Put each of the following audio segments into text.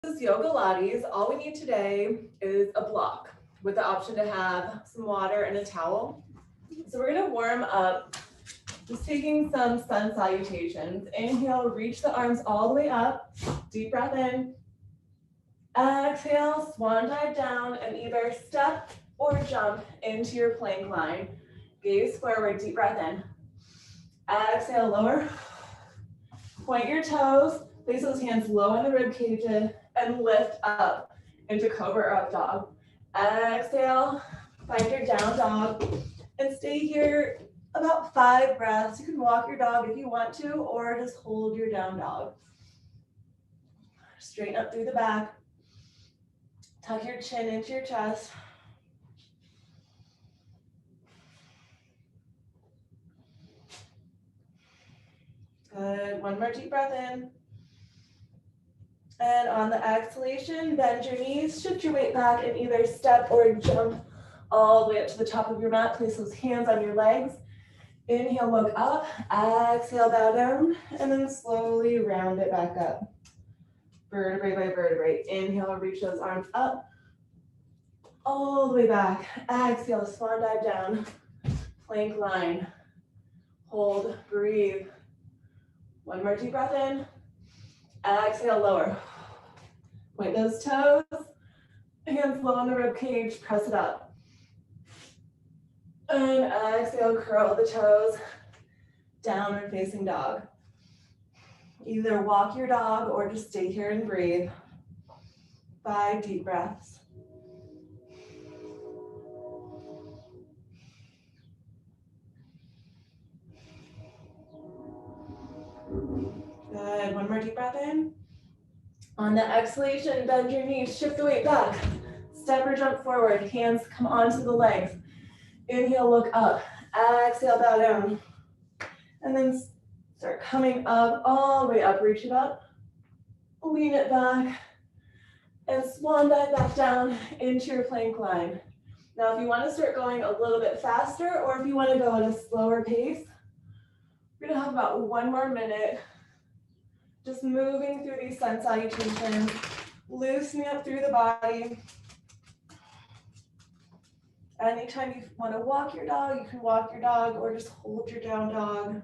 This is Yogalates. All we need today is a block with the option to have some water and a towel. So we're gonna warm up, just taking some sun salutations. Inhale, reach the arms all the way up. Deep breath in. Exhale, swan dive down and either step or jump into your plank line. Gaze forward, deep breath in. Exhale, lower. Point your toes, place those hands low in the rib cage and lift up into cobra or up dog. Exhale, find your down dog and stay here about 5 breaths. You can walk your dog if you want to, or just hold your down dog. Straighten up through the back. Tuck your chin into your chest. Good. One more deep breath in. And on the exhalation, bend your knees, shift your weight back, and either step or jump all the way up to the top of your mat. Place those hands on your legs. Inhale, look up. Exhale, bow down, and then slowly round it back up. Vertebrae by vertebrae. Inhale, reach those arms up. All the way back. Exhale, swan dive down. Plank line. Hold, breathe. One more deep breath in. Exhale, lower. Point those toes. Hands low on the rib cage, press it up. And exhale, curl the toes. Downward facing dog. Either walk your dog or just stay here and breathe. 5 deep breaths. Good. One more deep breath in. On the exhalation, bend your knees, shift the weight back. Step or jump forward. Hands come onto the legs. Inhale, look up. Exhale, bow down. And then start coming up, all the way up. Reach it up. Lean it back. And swan dive back down into your plank line. Now, if you want to start going a little bit faster, or if you want to go at a slower pace, we're going to have about 1 more minute. Just moving through these sun salutations, loosening up through the body. Anytime you want to walk your dog, you can walk your dog or just hold your down dog.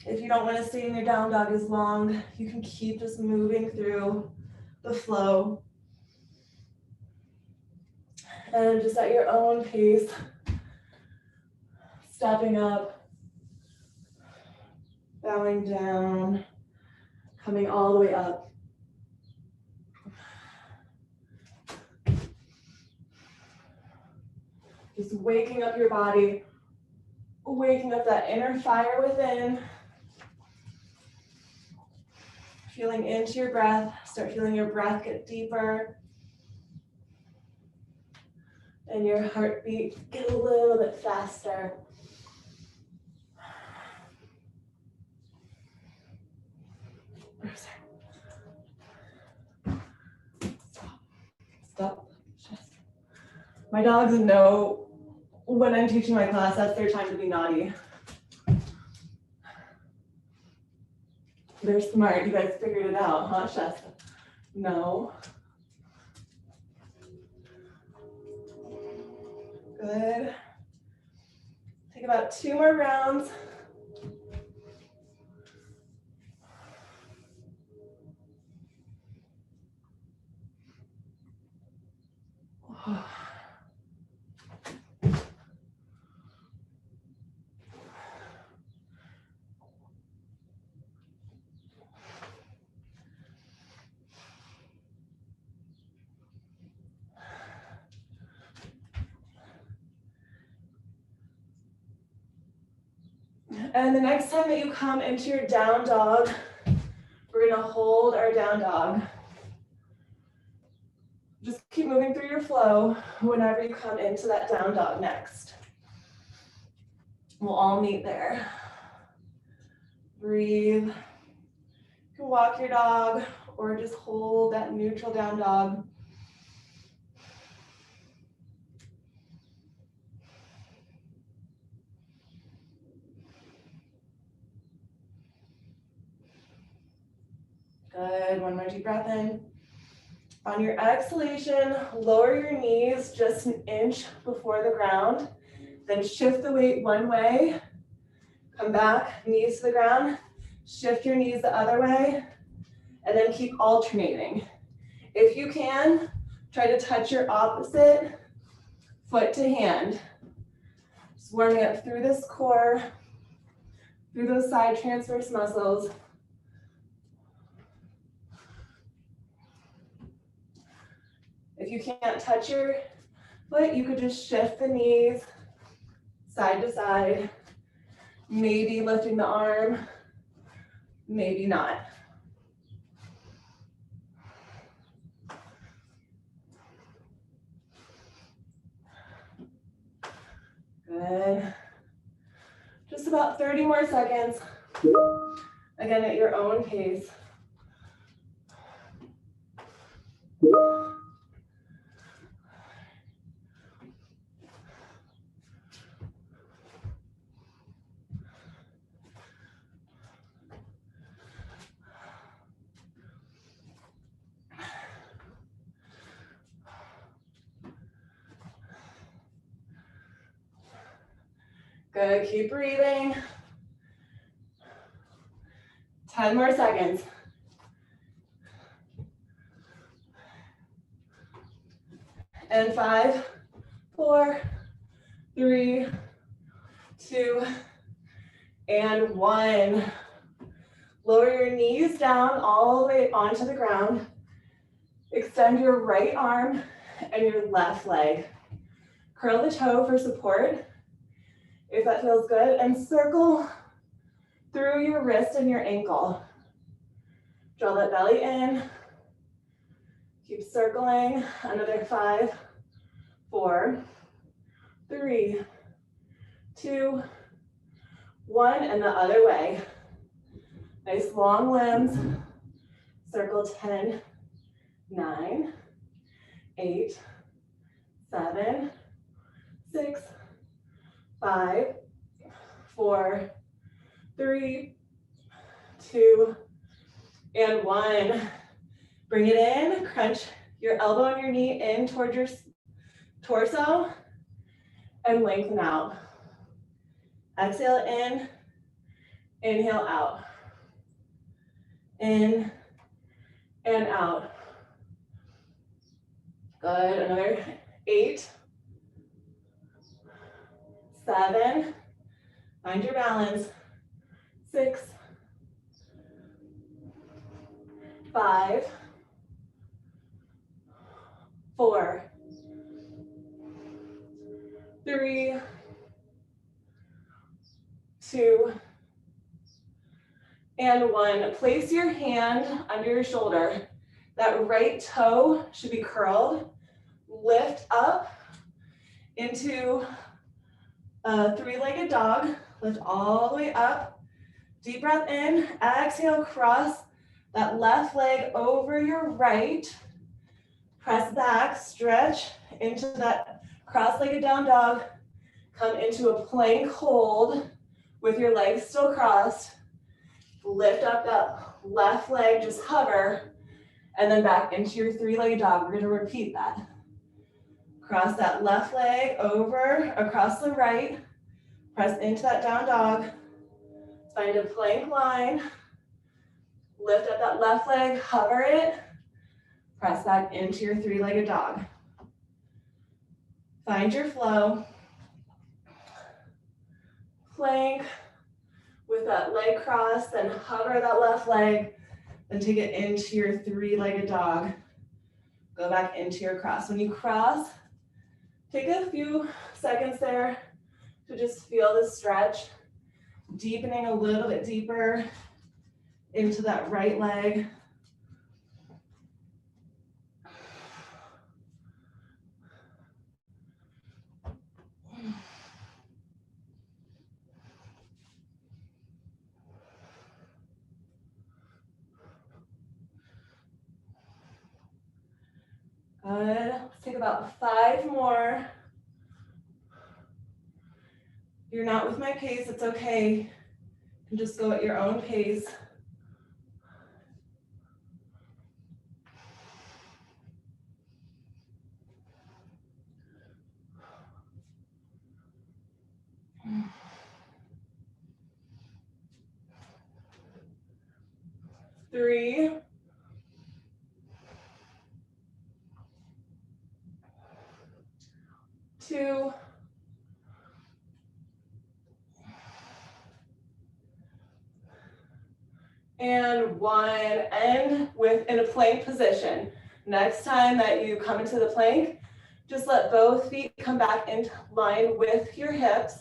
If you don't want to stay in your down dog as long, you can keep just moving through the flow. And just at your own pace, stepping up, bowing down, coming all the way up. Just waking up your body, waking up that inner fire within. Feeling into your breath, start feeling your breath get deeper. And your heartbeat get a little bit faster. Stop. My dogs know when I'm teaching my class, that's their time to be naughty. They're smart. You guys figured it out, huh, Shasta? No. Good. Take about 2 more rounds. And the next time that you come into your down dog, we're gonna hold our down dog. Just keep moving through your flow whenever you come into that down dog next. We'll all meet there. Breathe. You can walk your dog or just hold that neutral down dog. Good. One more deep breath in. On your exhalation, lower your knees just an inch before the ground. Then shift the weight one way. Come back, knees to the ground. Shift your knees the other way. And then keep alternating. If you can, try to touch your opposite foot to hand. Just warming up through this core, through those side transverse muscles. If you can't touch your foot, you could just shift the knees side to side, maybe lifting the arm, maybe not. Good. Just about 30 more seconds. Again, at your own pace. Good, keep breathing. 10 more seconds. And 5, 4, 3, 2, and 1. Lower your knees down all the way onto the ground. Extend your right arm and your left leg. Curl the toe for support, if that feels good, and circle through your wrist and your ankle. Draw that belly in. Keep circling. Another 5, 4, 3, 2, 1, and the other way. Nice long limbs. Circle 10, 9, 8, 7, 6, 5, 4, 3, 2, and 1. Bring it in, crunch your elbow and your knee in towards your torso, and lengthen out. Exhale in, inhale out. In and out. Good, another 8, 7, find your balance, 6, 5, 4, 3, 2, and 1. Place your hand under your shoulder. That right toe should be curled. Lift up into a three-legged dog. Lift all the way up. Deep breath in. Exhale, cross that left leg over your right. Press back, stretch into that cross-legged down dog. Come into a plank hold with your legs still crossed. Lift up that left leg, just hover, and then back into your three-legged dog. We're gonna repeat that. Cross that left leg over, across the right. Press into that down dog. Find a plank line. Lift up that left leg, hover it. Press back into your three-legged dog. Find your flow. Plank with that leg cross, then hover that left leg, then take it into your three-legged dog. Go back into your cross. When you cross, take a few seconds there to just feel the stretch, deepening a little bit deeper into that right leg. Good. Let's take about 5 more. If you're not with my pace, it's okay. You can just go at your own pace. 3, 2, and 1. End in a plank position. Next time that you come into the plank, just let both feet come back into line with your hips.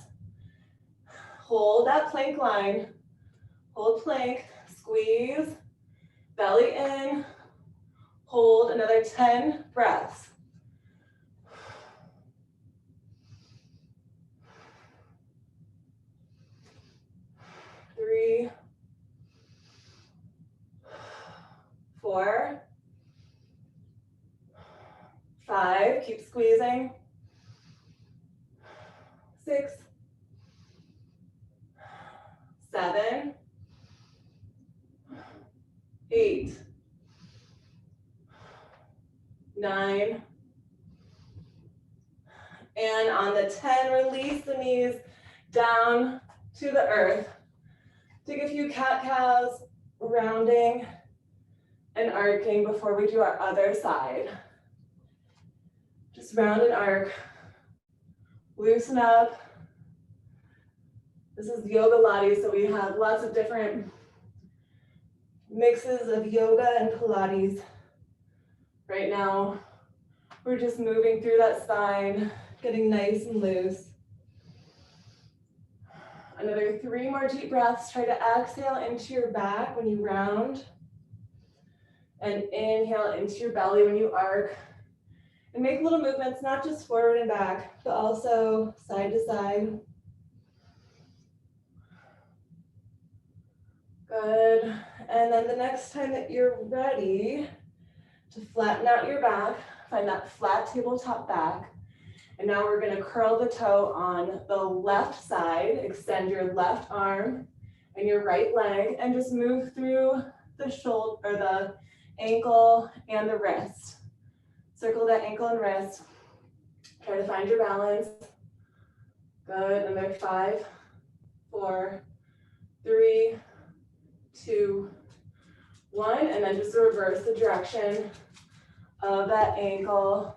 Hold that plank line. Hold plank, squeeze, belly in. Hold another 10 breaths. Three, 4, 5, keep squeezing. 6, 7, 8, 9, and on the 10, release the knees down to the earth. Take a few cat-cows, rounding and arcing before we do our other side. Just round and arc. Loosen up. This is Yogalates, so we have lots of different mixes of yoga and Pilates. Right now, we're just moving through that spine, getting nice and loose. Another 3 more deep breaths. Try to exhale into your back when you round. And inhale into your belly when you arc. And make little movements, not just forward and back, but also side to side. Good. And then the next time that you're ready to flatten out your back, find that flat tabletop back. And now we're going to curl the toe on the left side, extend your left arm and your right leg, and just move through the shoulder, or the ankle and the wrist. Circle that ankle and wrist. Try to find your balance. Good. Another 5, 4, 3, 2, 1, and then just reverse the direction of that ankle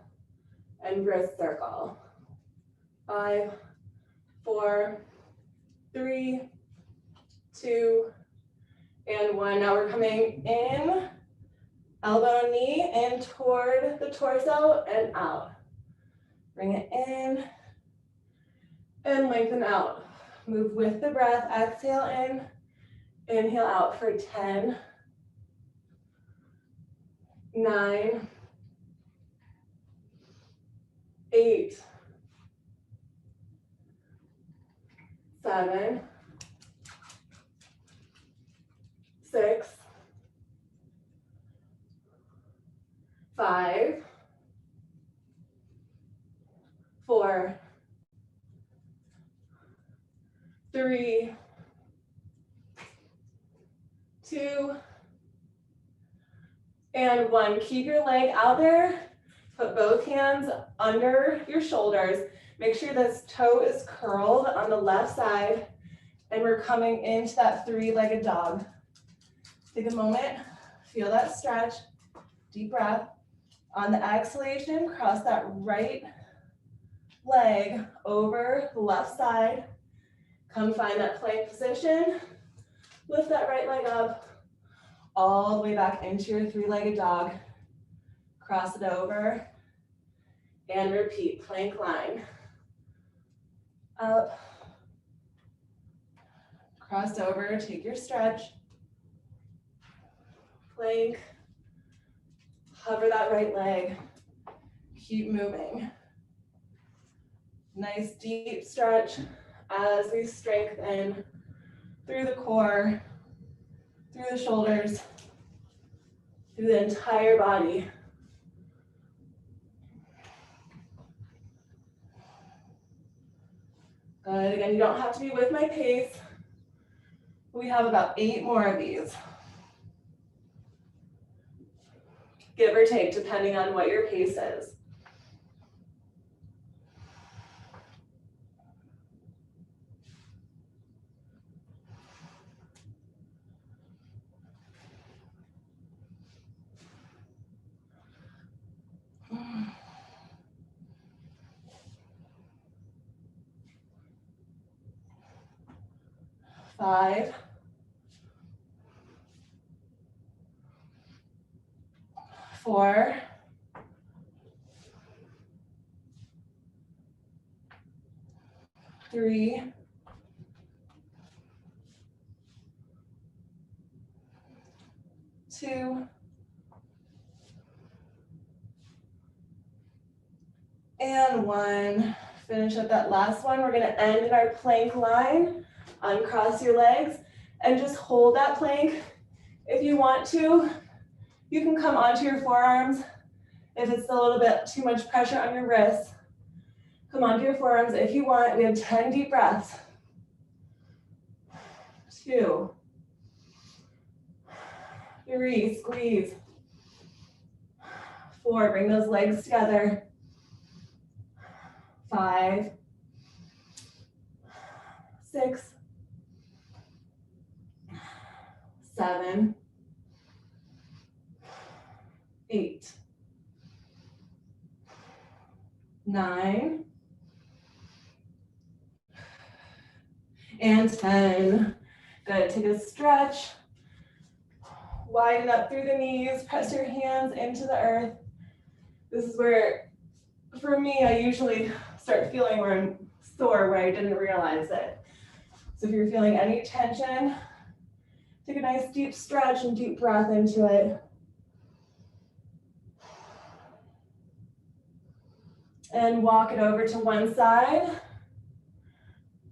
and wrist circle. 5, 4, 3, 2, and 1. Now we're coming in, elbow and knee, in toward the torso and out. Bring it in and lengthen out. Move with the breath. Exhale in, inhale out for 10, 9, 8, 7, 6, 5, 4, 3, 2, and 1. Keep your leg out there. Put both hands under your shoulders. Make sure this toe is curled on the left side, and we're coming into that 3-legged dog. Take a moment, feel that stretch, deep breath. On the exhalation, cross that right leg over the left side. Come find that plank position. Lift that right leg up, all the way back into your 3-legged dog. Cross it over, and repeat, plank line. Up, cross over, take your stretch. Plank, hover that right leg, keep moving. Nice deep stretch as we strengthen through the core, through the shoulders, through the entire body. Good. Again, you don't have to be with my pace. We have about 8 more of these. Give or take, depending on what your pace is. 5, 4, 3, 2, and 1. Finish up that last one. We're going to end in our plank line. Uncross your legs and just hold that plank. If you want to, you can come onto your forearms. If it's a little bit too much pressure on your wrists, come onto your forearms if you want. We have 10 deep breaths. 2, 3, squeeze. 4, bring those legs together. 5, 6, 7, 8, 9, and 10. Good, take a stretch. Widen up through the knees, press your hands into the earth. This is where, for me, I usually start feeling where I'm sore, where I didn't realize it. So if you're feeling any tension, take a nice deep stretch and deep breath into it. And walk it over to one side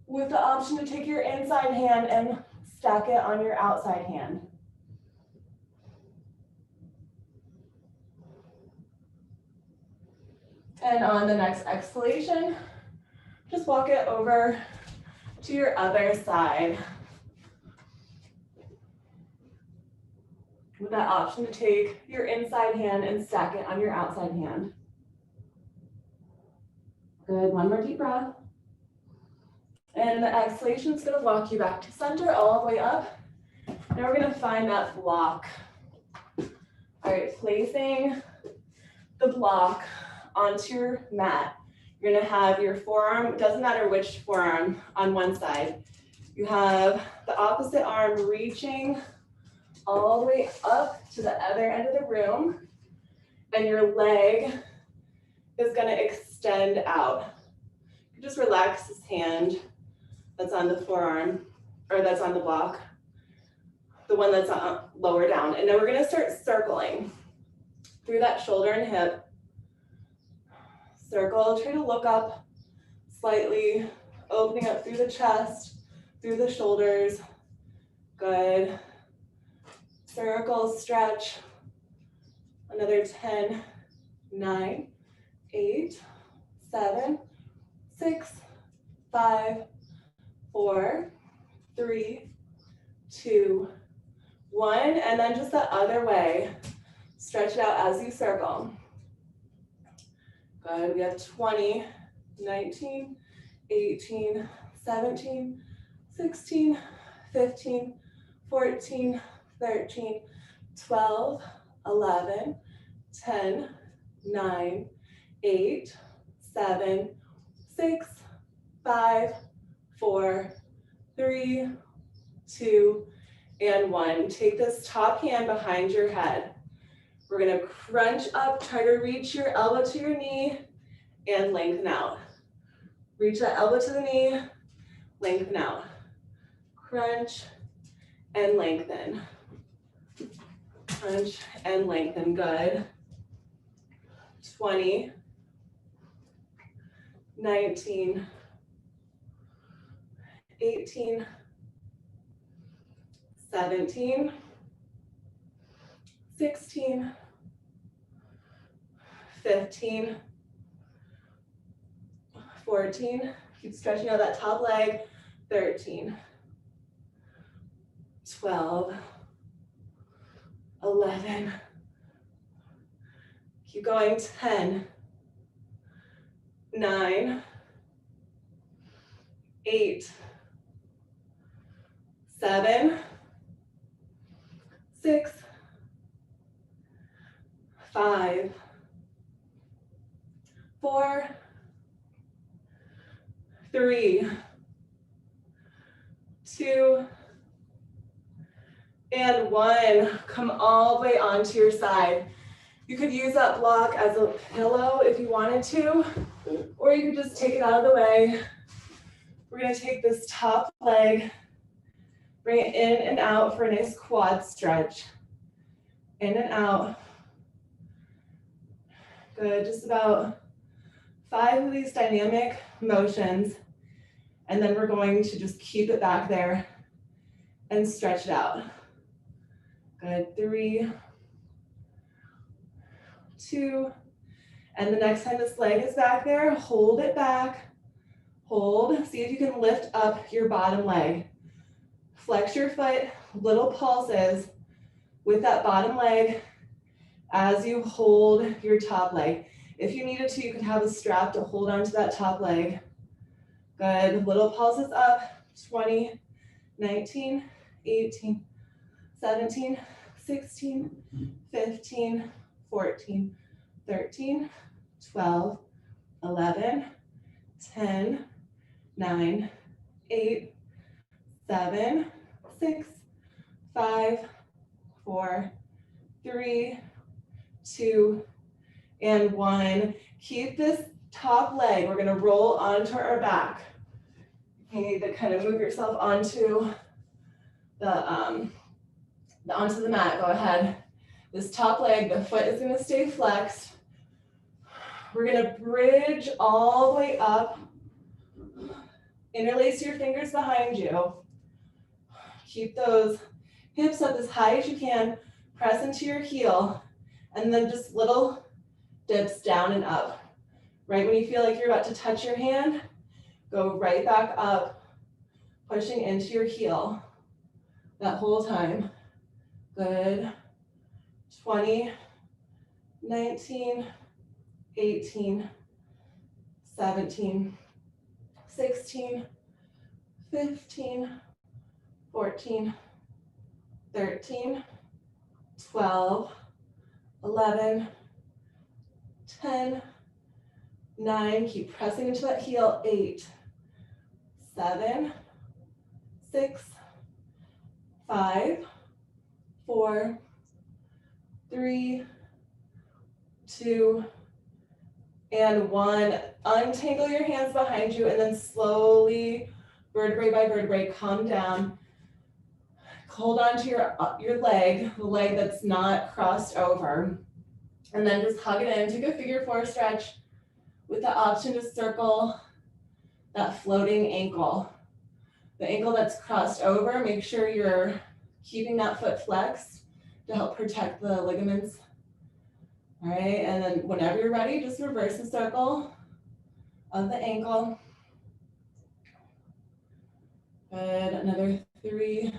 with the option to take your inside hand and stack it on your outside hand. And on the next exhalation, just walk it over to your other side. With that option to take your inside hand and stack it on your outside hand. Good, one more deep breath. And the exhalation is going to walk you back to center all the way up. Now we're going to find that block. All right, placing the block onto your mat. You're going to have your forearm, it doesn't matter which forearm, on one side. You have the opposite arm reaching all the way up to the other end of the room, and your leg is going to extend out. You just relax this hand that's on the forearm, or that's on the block, the one that's lower down. And then we're going to start circling through that shoulder and hip. Circle, try to look up slightly, opening up through the chest, through the shoulders. Good. Circle, stretch. Another 10, 9, 8, 7, 6, 5, 4, 3, 2, 1. And then just the other way. Stretch it out as you circle. Good, we have 20, 19, 18, 17, 16, 15, 14, 13, 12, 11, 10, 9, 8, 7, 6, 5, 4, 3, 2, and 1. Take this top hand behind your head. We're going to crunch up, try to reach your elbow to your knee and lengthen out. Reach that elbow to the knee, lengthen out. Crunch and lengthen. Crunch and lengthen, good. 20, 19, 18, 17, 16, 15, 14, keep stretching out that top leg, 13, 12, 11, keep going, 10, 9, 8, 7, 6, 5, 4, 3, 2, and 1. Come all the way onto your side. You could use that block as a pillow if you wanted to, or you could just take it out of the way. We're gonna take this top leg, bring it in and out for a nice quad stretch. In and out. Good, just about 5 of these dynamic motions. And then we're going to just keep it back there and stretch it out. Good, 3, 2, and the next time this leg is back there, hold it back, hold. See if you can lift up your bottom leg. Flex your foot, little pulses with that bottom leg as you hold your top leg. If you needed to, you could have a strap to hold onto that top leg. Good, little pulses up, 20, 19, 18, 17, 16, 15, 14, 13, 12, 11, 10, 9, 8, 7, 6, 5, 4, 3, 2, and 1. Keep this top leg. We're going to roll onto our back. You need to kind of move yourself onto the mat. Go ahead. This top leg, the foot is going to stay flexed. We're going to bridge all the way up. Interlace your fingers behind you. Keep those hips up as high as you can. Press into your heel. And then just little dips down and up. Right when you feel like you're about to touch your hand, go right back up, pushing into your heel that whole time. Good. 20, 19, 18, 17, 16, 15, 14, 13, 12, 11, 10, 9, keep pressing into that heel, 8, 7, 6, 5, 4, 3, 2, and 1. Untangle your hands behind you and then slowly, vertebrae by vertebrae, come down. Hold on to your leg, the leg that's not crossed over. And then just hug it in. Take a figure 4 stretch with the option to circle that floating ankle. The ankle that's crossed over, make sure you're keeping that foot flexed to help protect the ligaments. All right, and then whenever you're ready, just reverse the circle of the ankle. Good, another 3,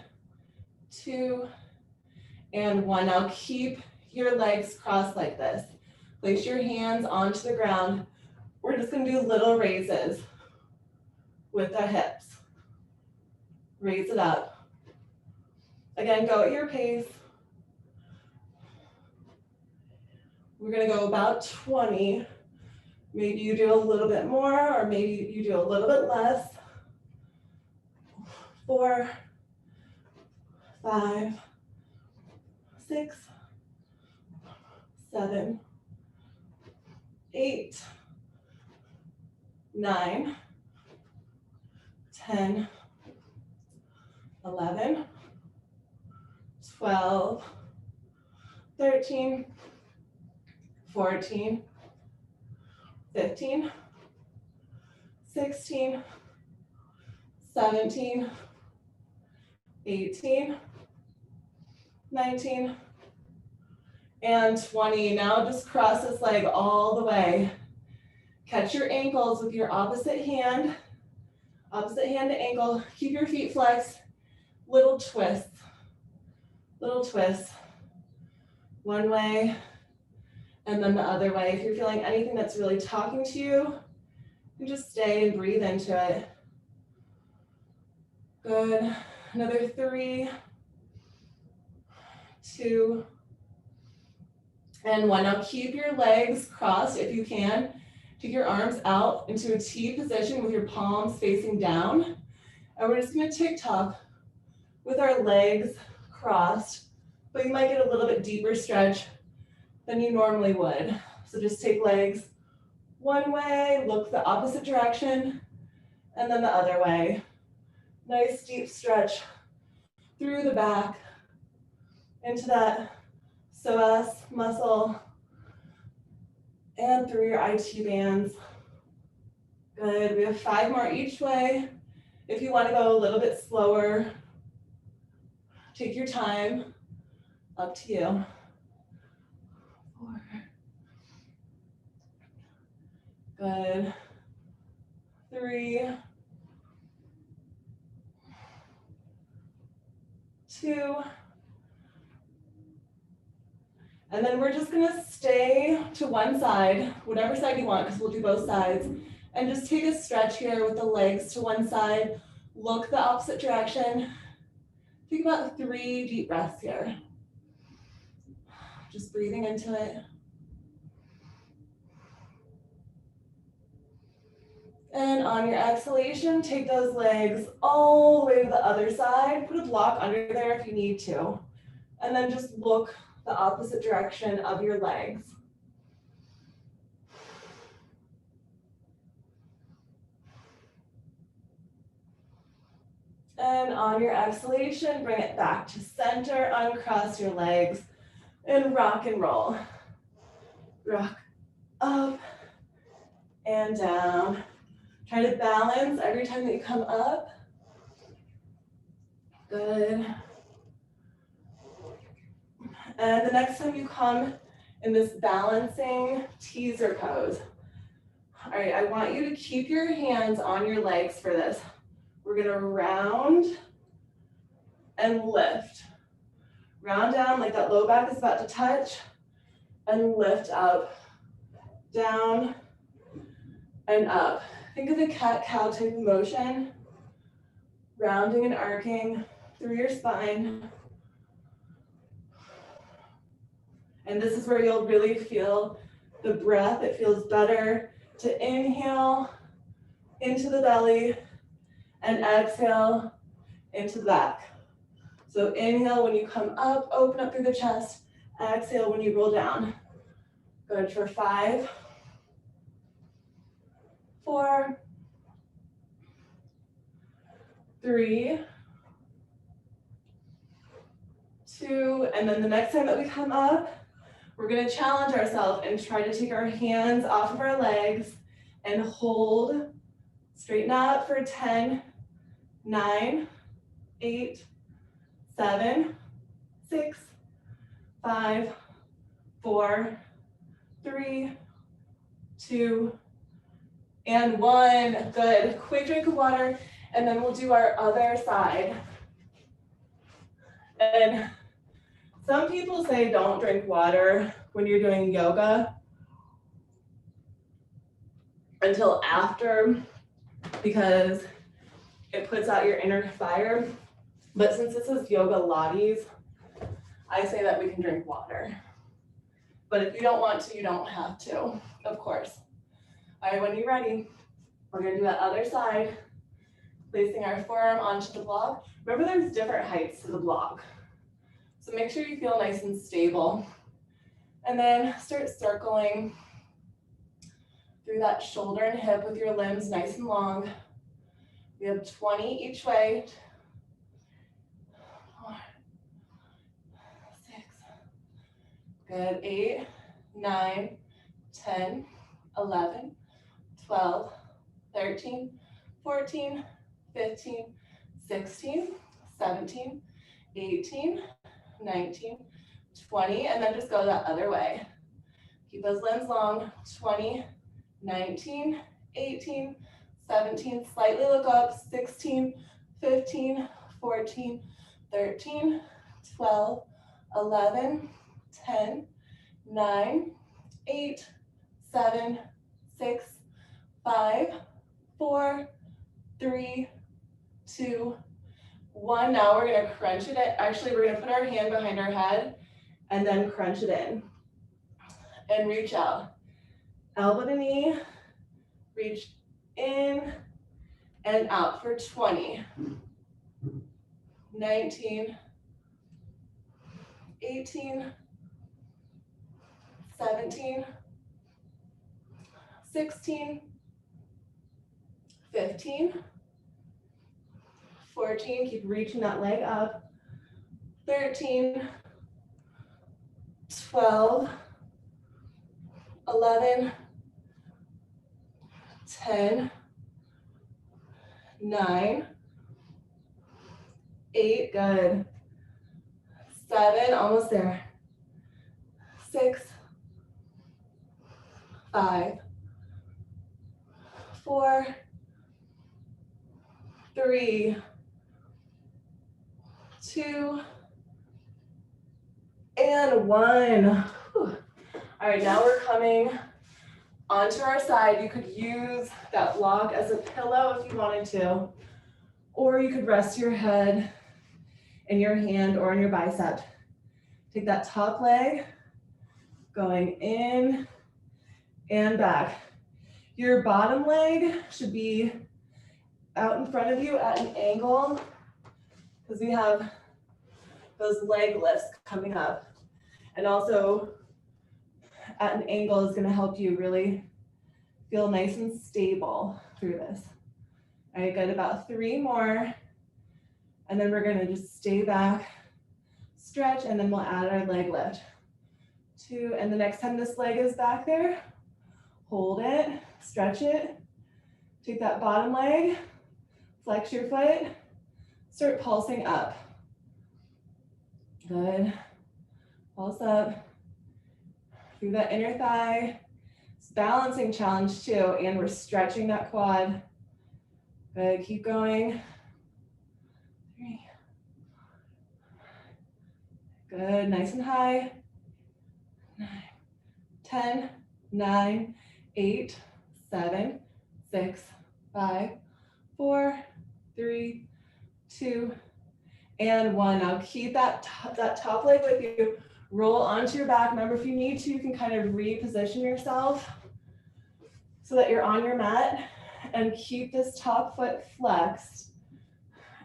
2, and 1. Now keep your legs crossed like this. Place your hands onto the ground. We're just gonna do little raises with the hips. Raise it up. Again, go at your pace. We're gonna go about 20. Maybe you do a little bit more, or maybe you do a little bit less. 4, 5, 6, 7, 8, 9, 10, 11, 12, 13, 14, 15, 16, 17, 18, 19, and 20. Now just cross this leg all the way. Catch your ankles with your opposite hand to ankle. Keep your feet flexed. Little twists, one way and then the other way. If you're feeling anything that's really talking to you, you just stay and breathe into it. Good, another 3, 2, and 1. Now keep your legs crossed if you can. Take your arms out into a T position with your palms facing down. And we're just gonna tick-tock with our legs crossed, but you might get a little bit deeper stretch than you normally would. So just take legs one way, look the opposite direction, and then the other way. Nice deep stretch through the back into that psoas muscle and through your IT bands. Good, we have 5 more each way. If you want to go a little bit slower, take your time, up to you. 4. Good. 3, 2, and then we're just gonna stay to one side, whatever side you want, because we'll do both sides, and just take a stretch here with the legs to one side, look the opposite direction. Think about 3 deep breaths here. Just breathing into it. And on your exhalation, take those legs all the way to the other side. Put a block under there if you need to. And then just look the opposite direction of your legs. And on your exhalation, bring it back to center, uncross your legs, and rock and roll. Rock up and down. Try to balance every time that you come up. Good. And the next time you come in this balancing teaser pose. All right, I want you to keep your hands on your legs for this. We're gonna round and lift. Round down like that low back is about to touch, and lift up, down, and up. Think of the cat-cow type of motion, rounding and arcing through your spine. And this is where you'll really feel the breath. It feels better to inhale into the belly and exhale into the back. So inhale when you come up, open up through the chest. Exhale when you roll down. Good for 5, 4, 3, 2, and then the next time that we come up, we're gonna challenge ourselves and try to take our hands off of our legs and hold, straighten out for 10, 9, 8, 7, 6, 5, 4, 3, 2, and 1. Good. Quick drink of water, and then we'll do our other side. And some people say don't drink water when you're doing yoga until after, because it puts out your inner fire. But since this is Yogalates, I say that we can drink water. But if you don't want to, you don't have to, of course. All right, when you're ready, we're gonna do that other side, placing our forearm onto the block. Remember, there's different heights to the block. So make sure you feel nice and stable. And then start circling through that shoulder and hip with your limbs nice and long. We have 20 each way. 4, 6, good, 8, 9, 10, 11, 12, 13, 14, 15, 16, 17, 18, 19, 20, and then just go that other way. Keep those limbs long. 20, 19, 18, 17, slightly look up, 16, 15, 14, 13, 12, 11, 10, 9, 8, 7, 6, 5, 4, 3, 2, 1. Now we're gonna crunch it. Actually, we're gonna put our hand behind our head and then crunch it in. And reach out. Elbow to knee, reach in and out for 20, 19, 18, 17, 16, 15, 14, keep reaching that leg up, 13, 12, 11, 10, 9, 8, good, 7, almost there, 6, 5, 4, 3, 2, and 1. Whew. All right, now we're coming onto our side. You could use that block as a pillow if you wanted to, or you could rest your head in your hand or in your bicep. Take that top leg, going in and back. Your bottom leg should be out in front of you at an angle, because we have those leg lifts coming up. And also at an angle is gonna help you really feel nice and stable through this. All right, good, about 3 more. And then we're gonna just stay back, stretch, and then we'll add our leg lift. 2, and the next time this leg is back there, hold it, stretch it, take that bottom leg, flex your foot, start pulsing up. Good, pulse up through that inner thigh. It's balancing challenge too, and we're stretching that quad. Good, keep going. 3. Good, nice and high. 9, 10, 9, 8, 7, 6, 5, 4, 3, 2, and 1. Now keep that top leg with you. Roll onto your back. Remember, if you need to, you can kind of reposition yourself so that you're on your mat, and keep this top foot flexed.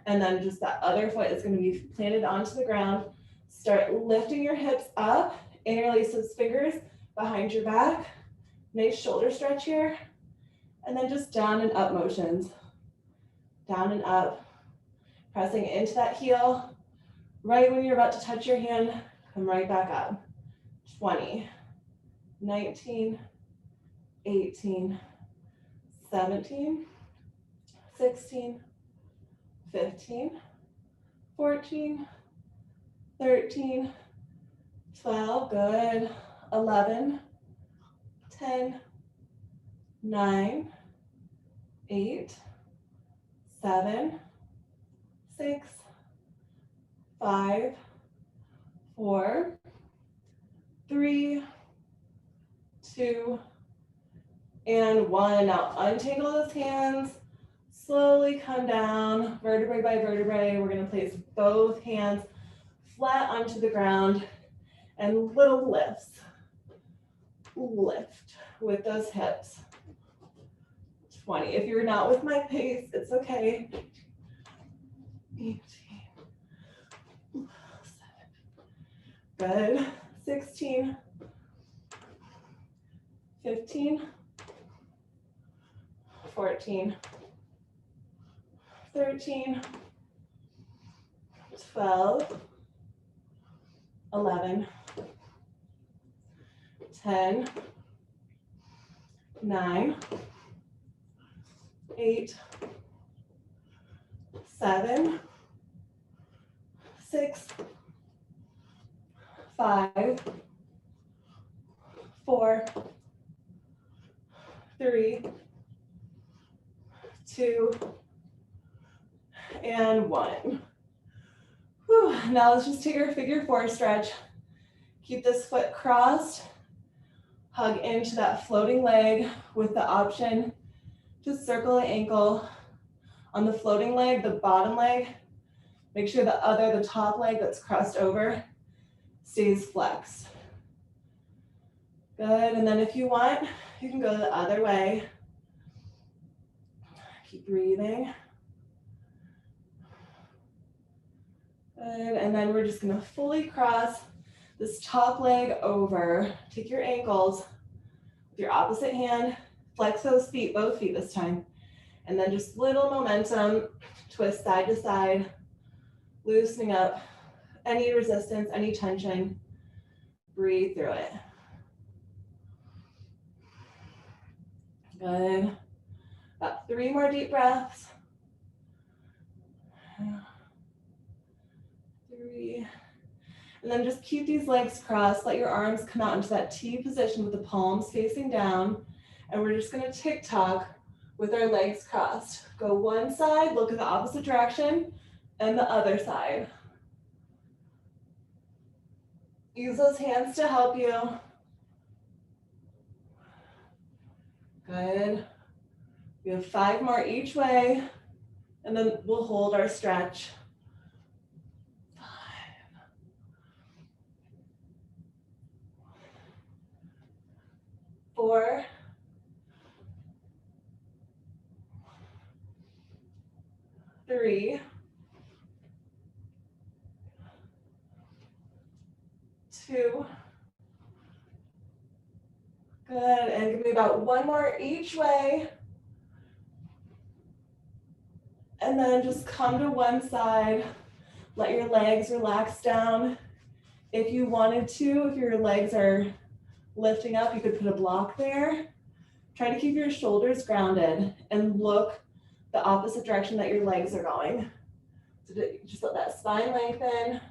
And then just that other foot is going to be planted onto the ground. Start lifting your hips up, interlace those fingers behind your back. Nice shoulder stretch here. And then just down and up motions. Down and up. Pressing into that heel. Right when you're about to touch your hand, come right back up. 20, 19, 18, 17, 16, 15, 14, 13, 12, good, 11, 10, 9, 8, 7, 6, 5, 4, 3, 2, and 1. Now untangle those hands, slowly come down, vertebrae by vertebrae. We're gonna place both hands flat onto the ground and little lifts. Lift with those hips. 20. If you're not with my pace, it's okay. 18. 7. Good. 16. 15. 14. 13. 12. 11. 10. 9. 8. 7. 6. 5. 4. 3. 2. And 1. Whew. Now let's just take our figure 4 stretch. Keep this foot crossed. Hug into that floating leg with the option to circle an ankle. On the floating leg, the bottom leg, make sure the top leg that's crossed over stays flexed. Good, and then if you want, you can go the other way. Keep breathing. Good, and then we're just gonna fully cross this top leg over. Take your ankles with your opposite hand, flex those feet, both feet this time. And then just little momentum, twist side to side, loosening up any resistance, any tension. Breathe through it. Good. About 3 more deep breaths. 3. And then just keep these legs crossed. Let your arms come out into that T position with the palms facing down. And we're just gonna tick-tock with our legs crossed. Go one side, look at the opposite direction, and the other side. Use those hands to help you. Good. We have 5 more each way, and then we'll hold our stretch. 5. 4. 3. 2. Good, and give me about 1 more each way. And then just come to one side. Let your legs relax down. If you wanted to, if your legs are lifting up, you could put a block there. Try to keep your shoulders grounded and look the opposite direction that your legs are going. So just let that spine lengthen.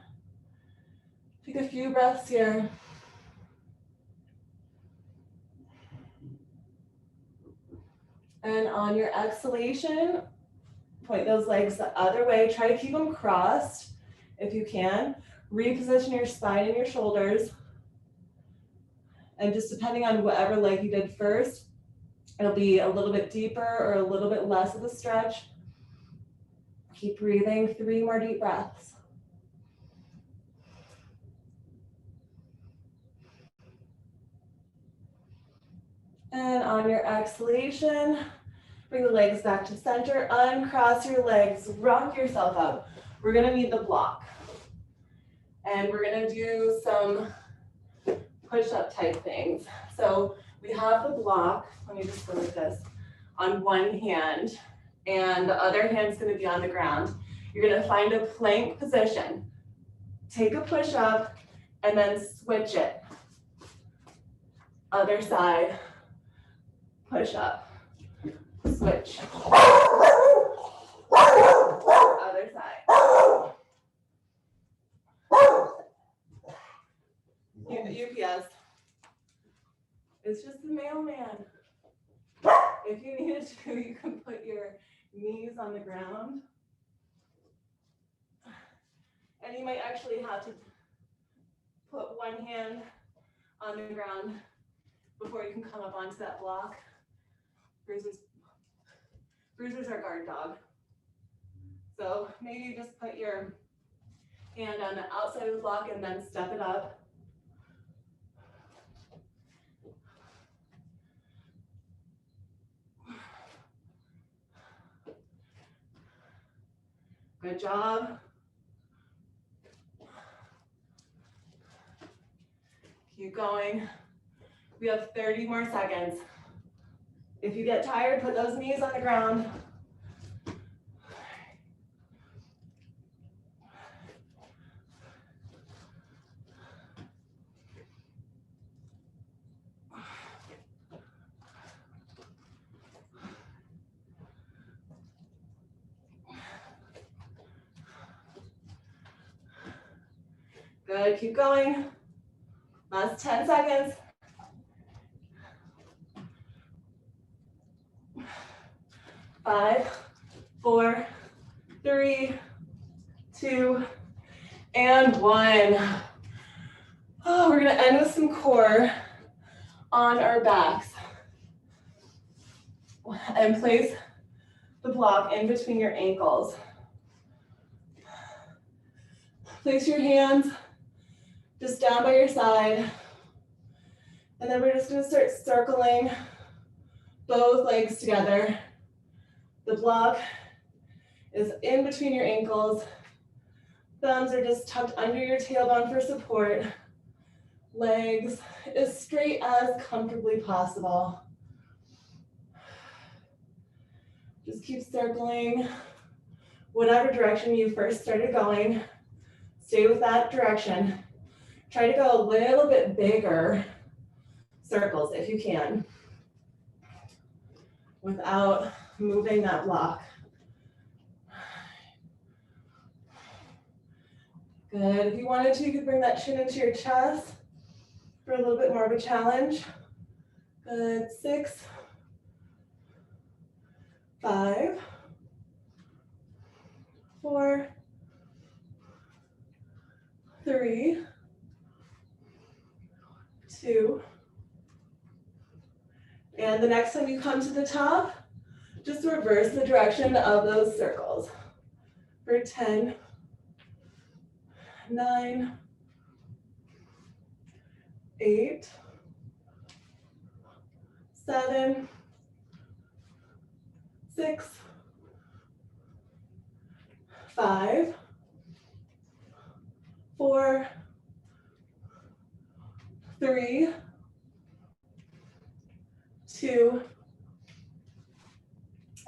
Take a few breaths here. And on your exhalation, point those legs the other way. Try to keep them crossed if you can. Reposition your spine and your shoulders. And just depending on whatever leg you did first, it'll be a little bit deeper or a little bit less of a stretch. Keep breathing. 3 more deep breaths. And on your exhalation, bring the legs back to center, uncross your legs, rock yourself up. We're gonna need the block. And we're gonna do some push-up type things. So we have the block, let me just go like this, on one hand, and the other hand's gonna be on the ground. You're gonna find a plank position. Take a push-up and then switch it. Other side. Push up, switch. Other side. UPS. It's just the mailman. If you needed to, you can put your knees on the ground. And you might actually have to put one hand on the ground before you can come up onto that block. Bruiser's our guard dog. So maybe you just put your hand on the outside of the block and then step it up. Good job. Keep going. We have 30 more seconds. If you get tired, put those knees on the ground. Good, keep going. Last 10 seconds. 5, 4, 3, 2, and 1. Oh, we're gonna end with some core on our backs. And place the block in between your ankles. Place your hands just down by your side. And then we're just gonna start circling both legs together. The block is in between your ankles. Thumbs are just tucked under your tailbone for support. Legs as straight as comfortably possible. Just keep circling whatever direction you first started going. Stay with that direction. Try to go a little bit bigger circles if you can, without moving that block. Good. If you wanted to, you could bring that chin into your chest for a little bit more of a challenge. Good. 6, 5, 4, 3, 2. And the next time you come to the top, just reverse the direction of those circles. For 10, 9, 8, 7, 6, 5, 4, 3, 2,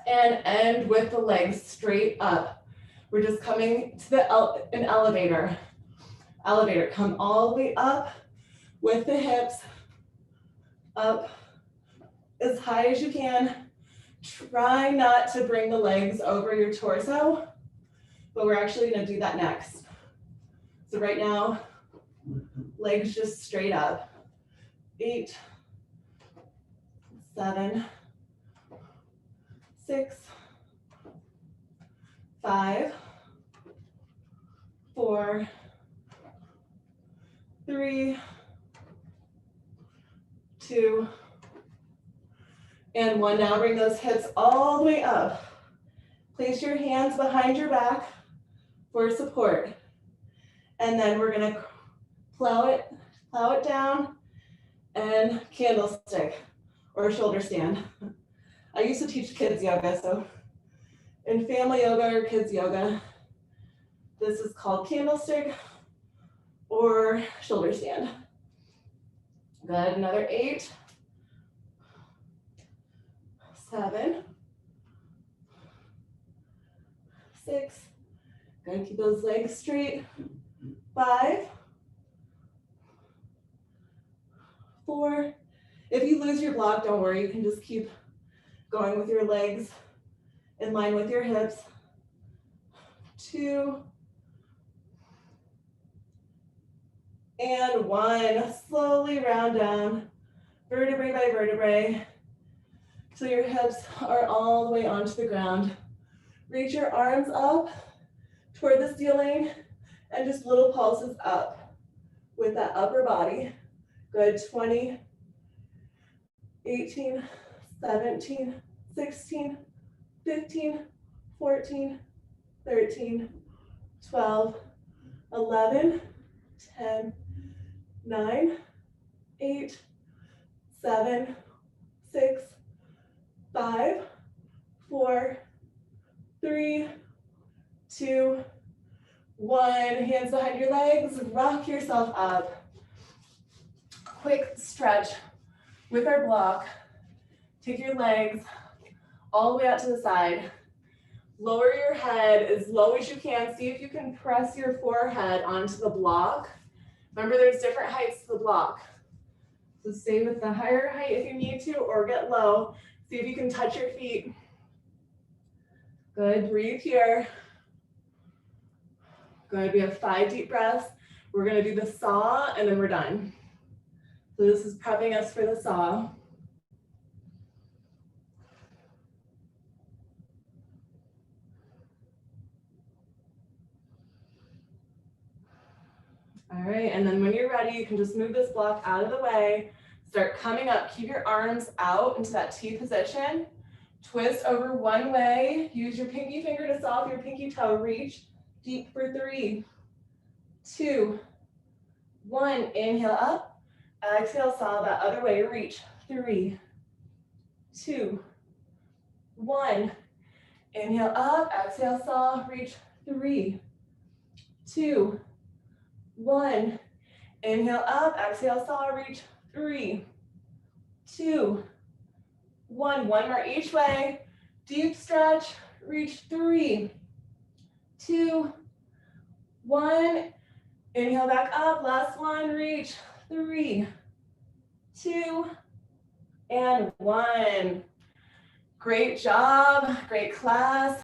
and end with the legs straight up. We're just coming to an elevator. Elevator, come all the way up with the hips up as high as you can. Try not to bring the legs over your torso, but we're actually gonna do that next. So right now, legs just straight up. 8, 7, 6, 5, 4, 3, 2, and 1. Now bring those hips all the way up. Place your hands behind your back for support. And then we're gonna plow it down and candlestick or shoulder stand. I used to teach kids yoga, so in family yoga or kids yoga, this is called candlestick or shoulder stand. Good, another 8, 7, 6, good, keep those legs straight. 5, 4, if you lose your block, don't worry, you can just keep going with your legs in line with your hips. 2, and 1. Slowly round down, vertebrae by vertebrae, till your hips are all the way onto the ground. Reach your arms up toward the ceiling and just little pulses up with that upper body. Good. 20, 18, 17, 16, 15, 14, 13, 12, 11, 10, 9, 8, 7, 6, 5, 4, 3, 2, 1. Hands behind your legs, rock yourself up. Quick stretch with our block. Take your legs all the way out to the side. Lower your head as low as you can. See if you can press your forehead onto the block. Remember, there's different heights to the block. So stay with the higher height if you need to, or get low. See if you can touch your feet. Good, breathe here. Good, we have 5 deep breaths. We're gonna do the saw and then we're done. So this is prepping us for the saw. All right, and then when you're ready, you can just move this block out of the way. Start coming up, keep your arms out into that T position. Twist over one way. Use your pinky finger to saw off your pinky toe. Reach deep for 3, 2, 1. Inhale up. Exhale, saw that other way. Reach 3, 2, 1. Inhale up. Exhale, saw. Reach 3, 2, 1. Inhale up, exhale, saw, reach, 3, 2, 1. One more each way. Deep stretch, reach, 3, 2, 1. Inhale back up, last one, reach, 3, 2, and 1. Great job, great class.